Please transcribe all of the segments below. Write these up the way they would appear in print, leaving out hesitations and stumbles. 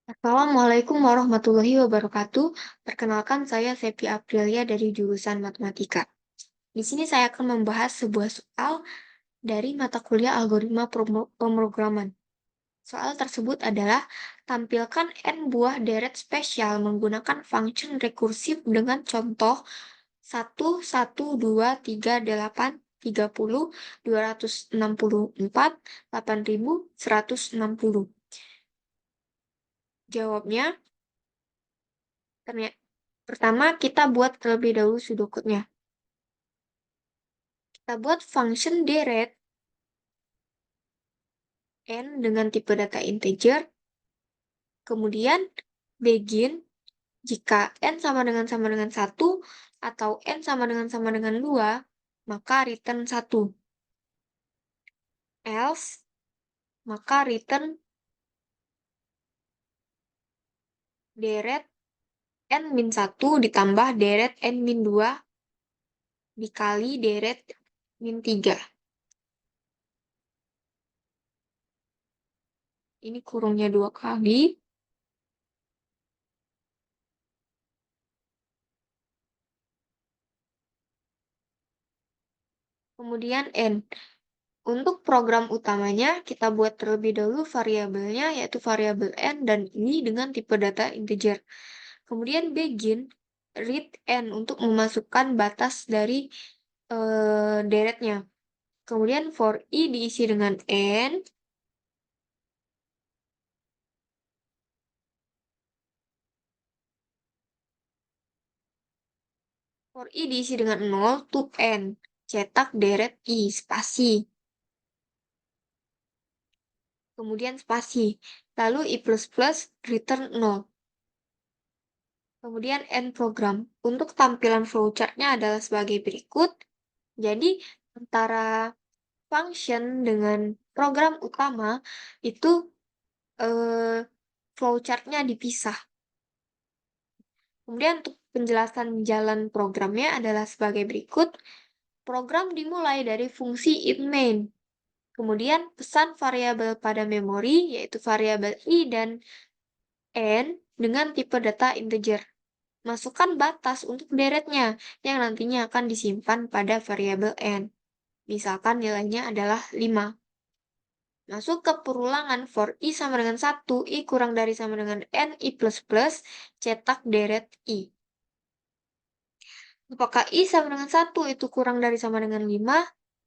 Assalamualaikum warahmatullahi wabarakatuh. Perkenalkan saya Septi Aprilia dari jurusan Matematika. Di sini saya akan membahas sebuah soal dari mata kuliah algoritma pemrograman. Soal tersebut adalah tampilkan n buah deret spesial menggunakan function rekursif dengan contoh 1, 1, 2, 3, 8, 30, 264, 8160. Jawabnya, pertama kita buat terlebih dahulu sudokutnya. Kita buat function deret n dengan tipe data integer, kemudian begin jika n sama dengan 1 atau n sama dengan 2, maka return 1. Else, maka return deret n min 1 ditambah deret n min 2 dikali deret min 3. Ini kurungnya 2 kali. Kemudian n. Untuk program utamanya, kita buat terlebih dahulu variabelnya, yaitu variabel n dan ini dengan tipe data integer. Kemudian begin read n untuk memasukkan batas dari deretnya. Kemudian for i diisi dengan n. For i diisi dengan 0 to n. Cetak deret i spasi. Kemudian spasi. Lalu i++ return 0. Kemudian end program. Untuk tampilan flowchart-nya adalah sebagai berikut. Jadi, antara function dengan program utama itu flowchart-nya dipisah. Kemudian untuk penjelasan jalan programnya adalah sebagai berikut. Program dimulai dari fungsi inMain. Kemudian pesan variabel pada memori, yaitu variabel i dan n dengan tipe data integer. Masukkan batas untuk deretnya yang nantinya akan disimpan pada variabel n. Misalkan nilainya adalah 5. Masuk ke perulangan for i sama dengan 1, i kurang dari sama dengan n, i++, cetak deret i. Apakah i sama dengan 1 itu kurang dari sama dengan 5?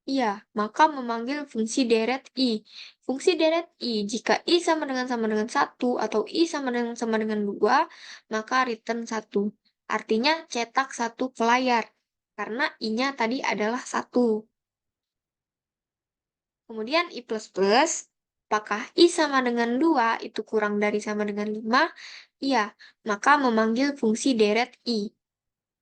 Iya, maka memanggil fungsi deret i. Fungsi deret i, jika i sama dengan 1 atau i sama dengan 2, maka return 1. Artinya cetak 1 ke layar, karena i-nya tadi adalah 1. Kemudian i++, apakah i sama dengan 2 itu kurang dari sama dengan 5? Iya, maka memanggil fungsi deret i.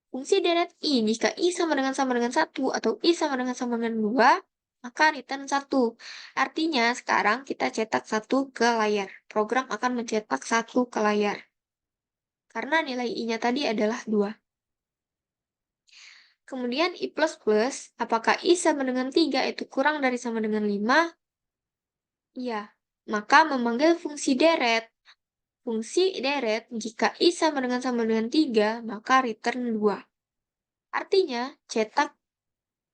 Fungsi deret i, jika i sama dengan 1 atau i sama dengan 2, maka return 1. Artinya sekarang kita cetak 1 ke layar. Program akan mencetak 1 ke layar. Karena nilai i-nya tadi adalah 2. Kemudian i++, apakah i sama dengan 3 itu kurang dari sama dengan 5? Iya, maka memanggil fungsi deret. Fungsi deret, jika i sama dengan 3, maka return 2. Artinya, cetak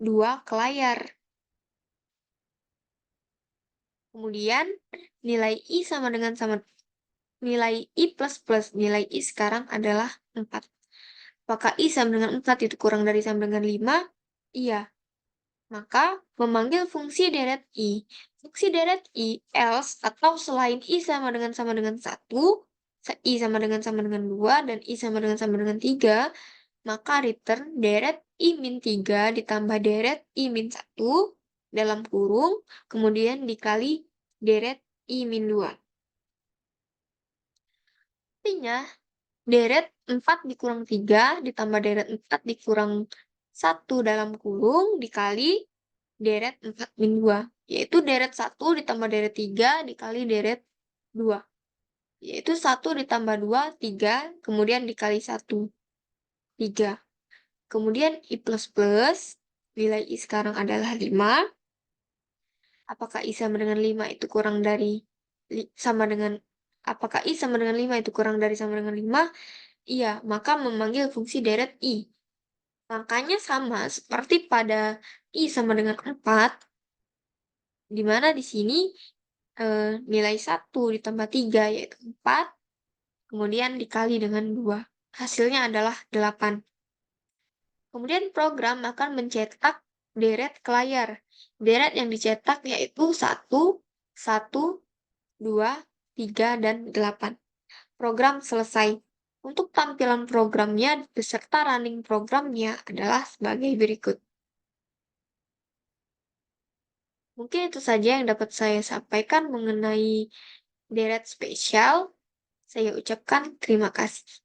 2 ke layar. Kemudian, nilai i sama dengan nilai i++, nilai i sekarang adalah 4. Apakah i sama dengan 4 itu kurang dari sama dengan 5? Iya. Maka, memanggil fungsi deret i. Fungsi deret i, else, atau selain i sama dengan 1, i sama dengan 2, dan i sama dengan 3, maka return deret i min 3 ditambah deret i min 1 dalam kurung, kemudian dikali deret i min 2. Artinya, deret 4 dikurang 3 ditambah deret 4 dikurang 1 dalam kurung dikali deret 4 min 2. Yaitu deret 1 ditambah deret 3 dikali deret 2. Yaitu 1 ditambah 2, 3, kemudian dikali 1, 3. Kemudian i++, nilai i sekarang adalah 5. Apakah i sama dengan 5 itu kurang dari sama dengan Apakah I sama dengan 5 itu kurang dari sama dengan 5? Iya, maka memanggil fungsi deret I. Langkahnya sama seperti pada I sama dengan 4, di mana di sini nilai 1 ditambah 3 yaitu 4, kemudian dikali dengan 2. Hasilnya adalah 8. Kemudian program akan mencetak deret ke layar. Deret yang dicetak yaitu 1, 1, 2, 3, dan 8. Program selesai. Untuk tampilan programnya beserta running programnya adalah sebagai berikut. Mungkin itu saja yang dapat saya sampaikan mengenai deret spesial. Saya ucapkan terima kasih.